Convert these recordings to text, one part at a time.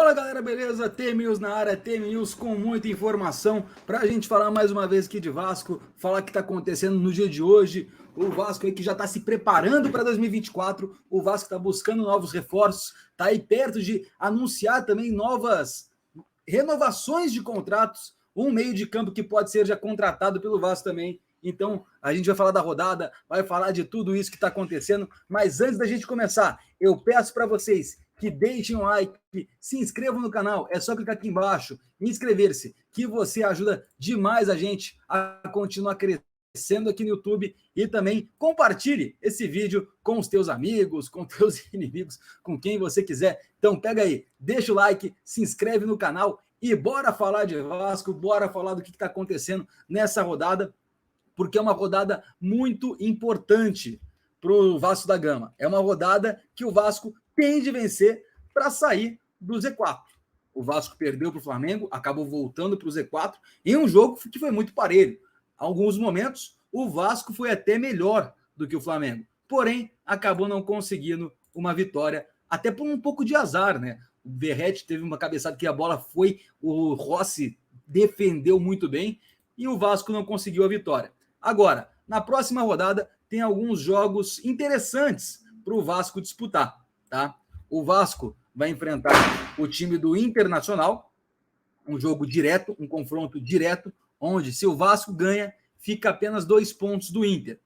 Fala galera, beleza? T-News na área, T-News com muita informação para a gente falar mais uma vez aqui de Vasco, falar o que está acontecendo no dia de hoje. O Vasco aí que já está se preparando para 2024, o Vasco está buscando novos reforços, está aí perto de anunciar também novas renovações de contratos, um meio de campo que pode ser já contratado pelo Vasco também. Então, a gente vai falar da rodada, vai falar de tudo isso que está acontecendo, mas antes da gente começar, eu peço para vocês que deixem um like, se inscrevam no canal, é só clicar aqui embaixo e inscrever-se, que você ajuda demais a gente a continuar crescendo aqui no YouTube e também compartilhe esse vídeo com os teus amigos, com teus inimigos, com quem você quiser. Então pega aí, deixa o like, se inscreve no canal e bora falar de Vasco, bora falar do que está acontecendo nessa rodada, porque é uma rodada muito importante para o Vasco da Gama. É uma rodada que o Vasco tem de vencer para sair do Z4. O Vasco perdeu para o Flamengo, acabou voltando para o Z4 em um jogo que foi muito parelho. Em alguns momentos, o Vasco foi até melhor do que o Flamengo, porém, acabou não conseguindo uma vitória, até por um pouco de azar, né? O Verratti teve uma cabeçada que a bola foi, o Rossi defendeu muito bem e o Vasco não conseguiu a vitória. Agora, na próxima rodada, tem alguns jogos interessantes para o Vasco disputar, tá? O Vasco vai enfrentar o time do Internacional, um jogo direto, um confronto direto, onde se o Vasco ganha, fica apenas 2 pontos do Inter.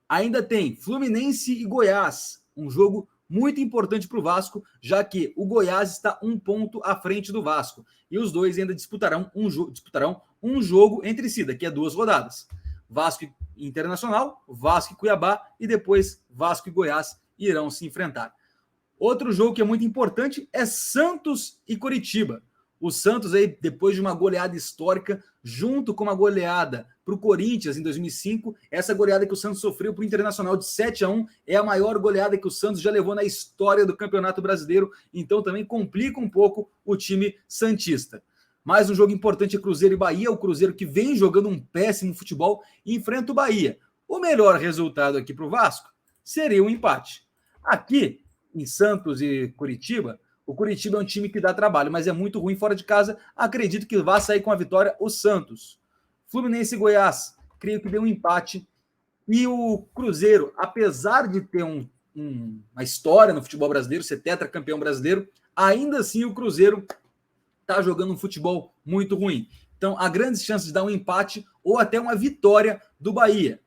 Ainda tem Fluminense e Goiás, um jogo muito importante para o Vasco, já que o Goiás está 1 ponto à frente do Vasco. E os dois ainda disputarão um jogo entre si, daqui a 2 rodadas. Vasco e Internacional, Vasco e Cuiabá, e depois Vasco e Goiás irão se enfrentar. Outro jogo que é muito importante é Santos e Coritiba. O Santos, aí, depois de uma goleada histórica, junto com uma goleada para o Corinthians em 2005, essa goleada que o Santos sofreu para o Internacional de 7-1 é a maior goleada que o Santos já levou na história do Campeonato Brasileiro, então também complica um pouco o time santista. Mais um jogo importante é Cruzeiro e Bahia, o Cruzeiro que vem jogando um péssimo futebol e enfrenta o Bahia. O melhor resultado aqui para o Vasco seria um empate. Aqui, em Santos e Coritiba, o Coritiba é um time que dá trabalho, mas é muito ruim fora de casa. Acredito que vai sair com a vitória o Santos. Fluminense e Goiás, creio que deu um empate. E o Cruzeiro, apesar de ter uma história no futebol brasileiro, ser tetracampeão brasileiro, ainda assim o Cruzeiro está jogando um futebol muito ruim. Então, há grandes chances de dar um empate ou até uma vitória do Bahia.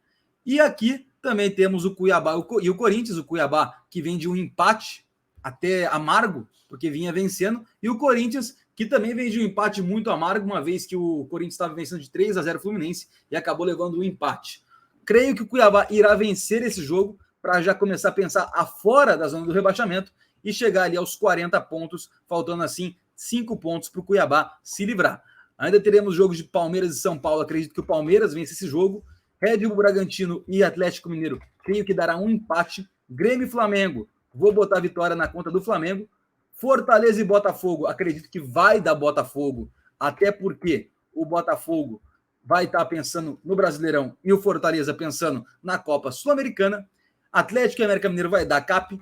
E aqui também temos o Cuiabá e o Corinthians, o Cuiabá que vem de um empate até amargo, porque vinha vencendo, e o Corinthians que também vem de um empate muito amargo, uma vez que o Corinthians estava vencendo de 3-0 Fluminense e acabou levando um empate. Creio que o Cuiabá irá vencer esse jogo para já começar a pensar afora da zona do rebaixamento e chegar ali aos 40 pontos, faltando assim 5 pontos para o Cuiabá se livrar. Ainda teremos jogos de Palmeiras e São Paulo, acredito que o Palmeiras vence esse jogo. Red Bull Bragantino e Atlético Mineiro, creio que dará um empate. Grêmio e Flamengo, vou botar a vitória na conta do Flamengo. Fortaleza e Botafogo, acredito que vai dar Botafogo, até porque o Botafogo vai estar pensando no Brasileirão e o Fortaleza pensando na Copa Sul-Americana. Atlético e América Mineiro vai dar CAP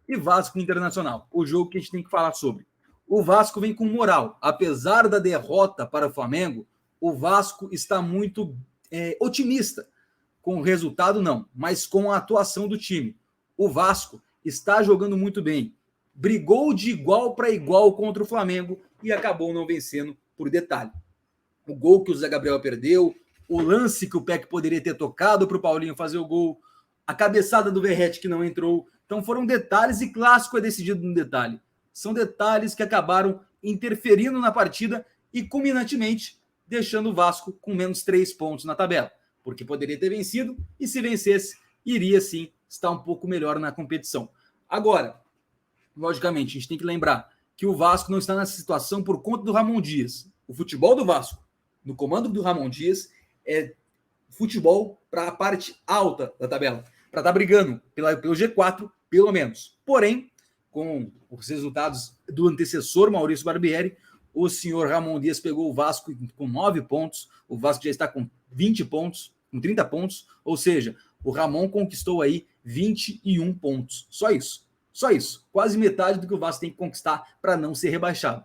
e Vasco Internacional, o jogo que a gente tem que falar sobre. O Vasco vem com moral, apesar da derrota para o Flamengo, o Vasco está muito otimista com o resultado, não, mas com a atuação do time. O Vasco está jogando muito bem, brigou de igual para igual contra o Flamengo e acabou não vencendo por detalhe. O gol que o Zé Gabriel perdeu, o lance que o Peck poderia ter tocado para o Paulinho fazer o gol, a cabeçada do Verratti que não entrou. Então foram detalhes e clássico é decidido no detalhe. São detalhes que acabaram interferindo na partida e, culminantemente, deixando o Vasco com menos 3 pontos na tabela, porque poderia ter vencido e, se vencesse, iria sim estar um pouco melhor na competição. Agora, logicamente, a gente tem que lembrar que o Vasco não está nessa situação por conta do Ramon Dias. O futebol do Vasco, no comando do Ramon Dias, é futebol para a parte alta da tabela, para estar brigando pelo G4, pelo menos. Porém, com os resultados do antecessor Maurício Barbieri, o senhor Ramon Dias pegou o Vasco com 9 pontos, o Vasco já está com 20 pontos, com 30 pontos, ou seja, o Ramon conquistou aí 21 pontos, só isso, quase metade do que o Vasco tem que conquistar para não ser rebaixado.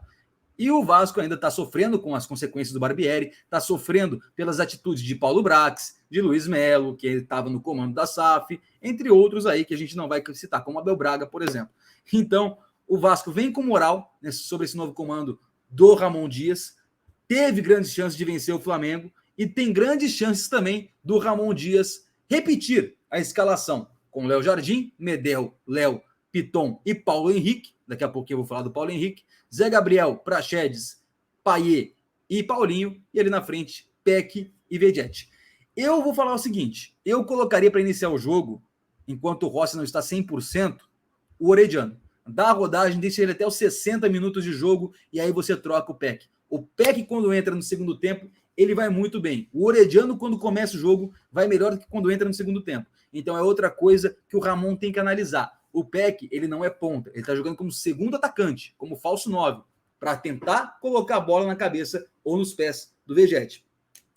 E o Vasco ainda está sofrendo com as consequências do Barbieri, está sofrendo pelas atitudes de Paulo Brax, de Luiz Melo, que estava no comando da SAF, entre outros aí que a gente não vai citar, como Abel Braga, por exemplo. Então, o Vasco vem com moral, né, sobre esse novo comando do Ramon Dias, teve grandes chances de vencer o Flamengo e tem grandes chances também do Ramon Dias repetir a escalação com Léo Jardim, Medel, Léo, Piton e Paulo Henrique. Daqui a pouquinho eu vou falar do Paulo Henrique. Zé Gabriel, Praxedes, Payet e Paulinho. E ali na frente, Peck e Vegetti. Eu vou falar o seguinte, eu colocaria para iniciar o jogo, enquanto o Rossi não está 100%, o Orediano. Dá a rodagem, deixa ele até os 60 minutos de jogo e aí você troca o Peck. O Peck, quando entra no segundo tempo, ele vai muito bem. O Orediano, quando começa o jogo, vai melhor do que quando entra no segundo tempo. Então é outra coisa que o Ramon tem que analisar. O Peck, ele não é ponta, ele está jogando como segundo atacante, como falso 9, para tentar colocar a bola na cabeça ou nos pés do Vegetti.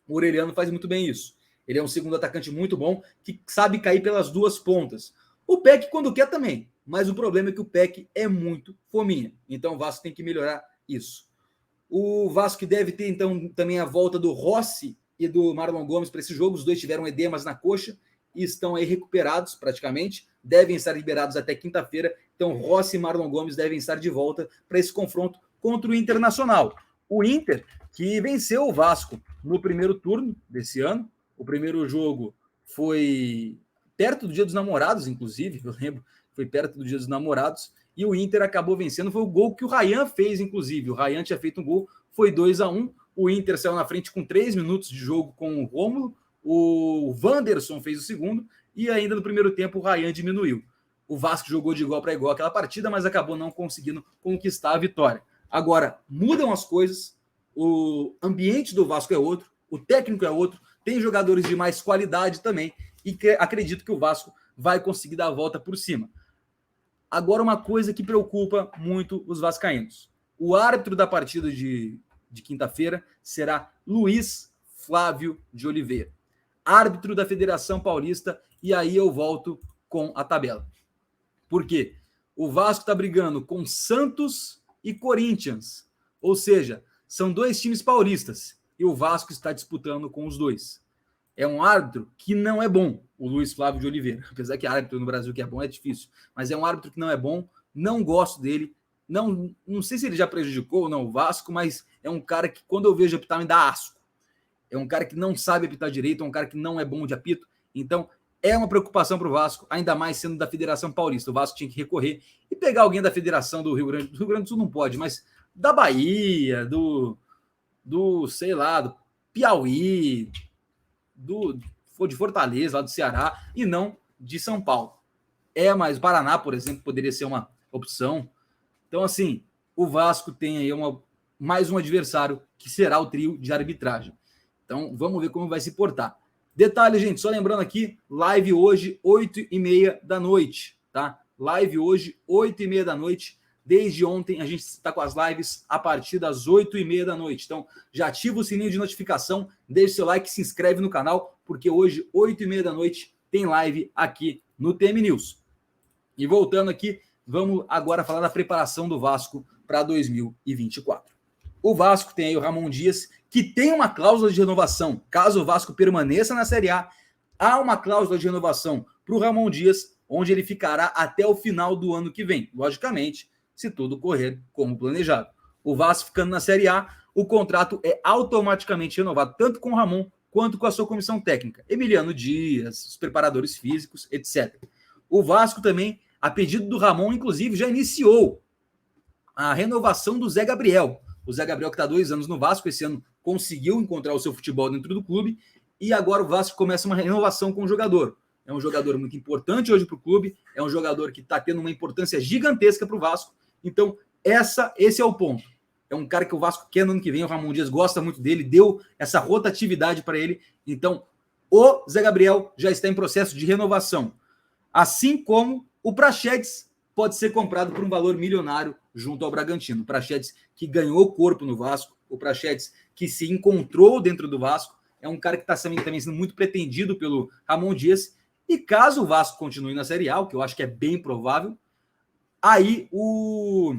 O Orediano faz muito bem isso. Ele é um segundo atacante muito bom, que sabe cair pelas duas pontas. O Peck, quando quer, também. Mas o problema é que o Peck é muito fominha. Então o Vasco tem que melhorar isso. O Vasco deve ter, então, também a volta do Rossi e do Marlon Gomes para esse jogo. Os dois tiveram edemas na coxa e estão aí recuperados praticamente. Devem estar liberados até quinta-feira. Então Rossi e Marlon Gomes devem estar de volta para esse confronto contra o Internacional. O Inter, que venceu o Vasco no primeiro turno desse ano. O primeiro jogo foi perto do Dia dos Namorados, inclusive, eu lembro, foi perto do Dia dos Namorados, e o Inter acabou vencendo, foi o gol que o Rayan fez, inclusive, o Rayan tinha feito um gol, foi 2-1, o Inter saiu na frente com 3 minutos de jogo com o Rômulo, o Wanderson fez o segundo, e ainda no primeiro tempo o Rayan diminuiu. O Vasco jogou de igual para igual aquela partida, mas acabou não conseguindo conquistar a vitória. Agora, mudam as coisas, o ambiente do Vasco é outro, o técnico é outro, tem jogadores de mais qualidade também, e acredito que o Vasco vai conseguir dar a volta por cima. Agora, uma coisa que preocupa muito os vascaínos. O árbitro da partida de quinta-feira será Luiz Flávio de Oliveira, árbitro da Federação Paulista, e aí eu volto com a tabela. Por quê? O Vasco está brigando com Santos e Corinthians, ou seja, são dois times paulistas, e o Vasco está disputando com os dois. É um árbitro que não é bom, o Luiz Flávio de Oliveira. Apesar que árbitro no Brasil que é bom é difícil, mas é um árbitro que não é bom, não gosto dele, não sei se ele já prejudicou ou não o Vasco, mas é um cara que quando eu vejo apitar me dá asco. É um cara que não sabe apitar direito, é um cara que não é bom de apito, então é uma preocupação para o Vasco, ainda mais sendo da Federação Paulista. O Vasco tinha que recorrer e pegar alguém da Federação do Rio Grande do Sul, não pode, mas da Bahia, do sei lá, do Piauí, de Fortaleza, lá do Ceará, e não de São Paulo. Mas o Paraná, por exemplo, poderia ser uma opção. Então, assim, o Vasco tem aí mais um adversário que será o trio de arbitragem. Então, vamos ver como vai se portar. Detalhe, gente, só lembrando aqui, live hoje, 8h30 da noite, tá? Live hoje, 8h30 da noite. Desde ontem a gente está com as lives a partir das 8h30 da noite. Então, já ativa o sininho de notificação, deixe seu like, se inscreve no canal, porque hoje, 8h30 da noite, tem live aqui no TM News. E voltando aqui, vamos agora falar da preparação do Vasco para 2024. O Vasco tem aí o Ramon Dias, que tem uma cláusula de renovação. Caso o Vasco permaneça na Série A, há uma cláusula de renovação para o Ramon Dias, onde ele ficará até o final do ano que vem. Logicamente, se tudo correr como planejado. O Vasco ficando na Série A, o contrato é automaticamente renovado, tanto com o Ramon quanto com a sua comissão técnica. Emiliano Dias, os preparadores físicos, etc. O Vasco também, a pedido do Ramon, inclusive, já iniciou a renovação do Zé Gabriel. O Zé Gabriel, que está há 2 anos no Vasco, esse ano conseguiu encontrar o seu futebol dentro do clube, e agora o Vasco começa uma renovação com o jogador. É um jogador muito importante hoje para o clube, é um jogador que está tendo uma importância gigantesca para o Vasco. Então, esse é o ponto. É um cara que o Vasco quer no ano que vem, o Ramon Dias gosta muito dele, deu essa rotatividade para ele. Então, o Zé Gabriel já está em processo de renovação. Assim como o Praxedes pode ser comprado por um valor milionário junto ao Bragantino. O Praxedes que ganhou corpo no Vasco, o Praxedes que se encontrou dentro do Vasco, é um cara que está também sendo muito pretendido pelo Ramon Dias. E caso o Vasco continue na Série A, o que eu acho que é bem provável, aí o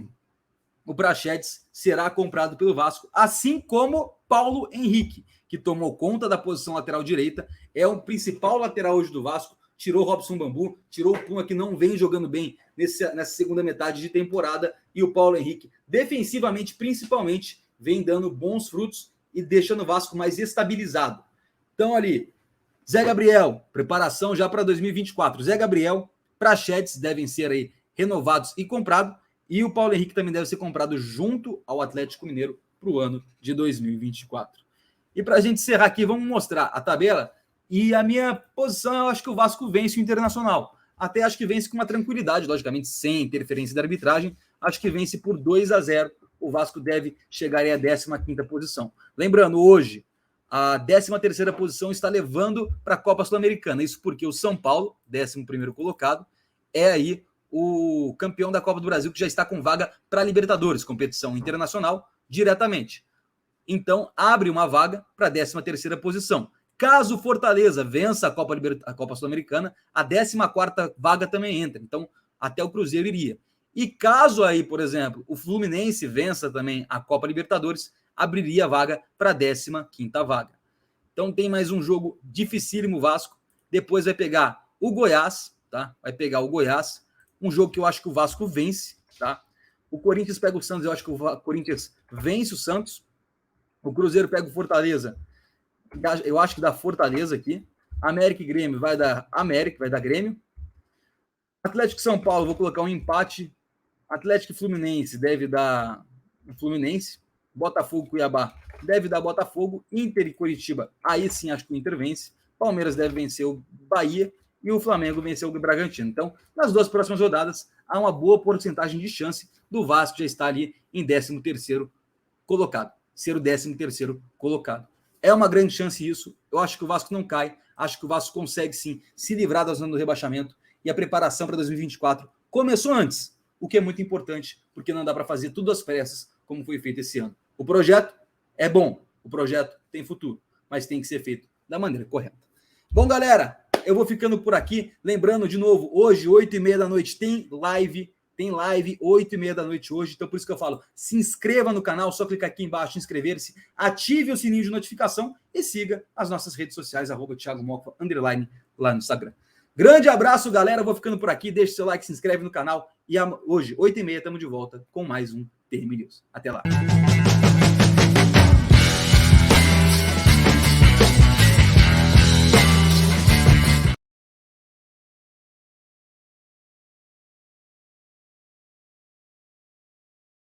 o Praxedes será comprado pelo Vasco, assim como Paulo Henrique, que tomou conta da posição lateral direita, é o principal lateral hoje do Vasco, tirou o Robson Bambu, tirou o Puma, que não vem jogando bem nessa segunda metade de temporada, e o Paulo Henrique, defensivamente, principalmente, vem dando bons frutos e deixando o Vasco mais estabilizado. Então ali, Zé Gabriel, preparação já para 2024. Zé Gabriel, Praxedes devem ser aí renovados e comprados, e o Paulo Henrique também deve ser comprado junto ao Atlético Mineiro para o ano de 2024. E para a gente encerrar aqui, vamos mostrar a tabela. E a minha posição, eu acho que o Vasco vence o Internacional. Até acho que vence com uma tranquilidade, logicamente, sem interferência da arbitragem. Acho que vence por 2-0. O Vasco deve chegar aí à 15ª posição. Lembrando, hoje, a 13ª posição está levando para a Copa Sul-Americana. Isso porque o São Paulo, 11º colocado, é aí o campeão da Copa do Brasil, que já está com vaga para a Libertadores, competição internacional, diretamente. Então, abre uma vaga para a 13ª posição. Caso o Fortaleza vença a Copa Sul-Americana, a 14ª vaga também entra. Então, até o Cruzeiro iria. E caso aí, por exemplo, o Fluminense vença também a Copa Libertadores, abriria a vaga para a 15ª vaga. Então, tem mais um jogo dificílimo, Vasco. Depois vai pegar o Goiás, tá? Vai pegar o Goiás. Um jogo que eu acho que o Vasco vence, tá? O Corinthians pega o Santos, eu acho que o Corinthians vence o Santos. O Cruzeiro pega o Fortaleza, eu acho que dá Fortaleza aqui. América e Grêmio vai dar América, vai dar Grêmio. Atlético e São Paulo, vou colocar um empate. Atlético e Fluminense deve dar Fluminense. Botafogo e Cuiabá deve dar Botafogo. Inter e Curitiba, aí sim acho que o Inter vence. Palmeiras deve vencer o Bahia e o Flamengo venceu o Bragantino. Então, nas duas próximas rodadas, há uma boa porcentagem de chance do Vasco já estar ali em 13º colocado. Ser o 13º colocado. É uma grande chance isso. Eu acho que o Vasco não cai. Acho que o Vasco consegue, sim, se livrar da zona do rebaixamento. E a preparação para 2024 começou antes, o que é muito importante, porque não dá para fazer tudo às pressas, como foi feito esse ano. O projeto é bom. O projeto tem futuro, mas tem que ser feito da maneira correta. Bom, galera, eu vou ficando por aqui. Lembrando, de novo, hoje, 8h30 da noite, tem live. Tem live, 8h30 da noite hoje. Então, por isso que eu falo, se inscreva no canal. Só clicar aqui embaixo, inscrever-se. Ative o sininho de notificação e siga as nossas redes sociais, @ThiagoMoca_, lá no Instagram. Grande abraço, galera. Eu vou ficando por aqui. Deixe seu like, se inscreve no canal. E hoje, 8h30, estamos de volta com mais um Termine News. Até lá.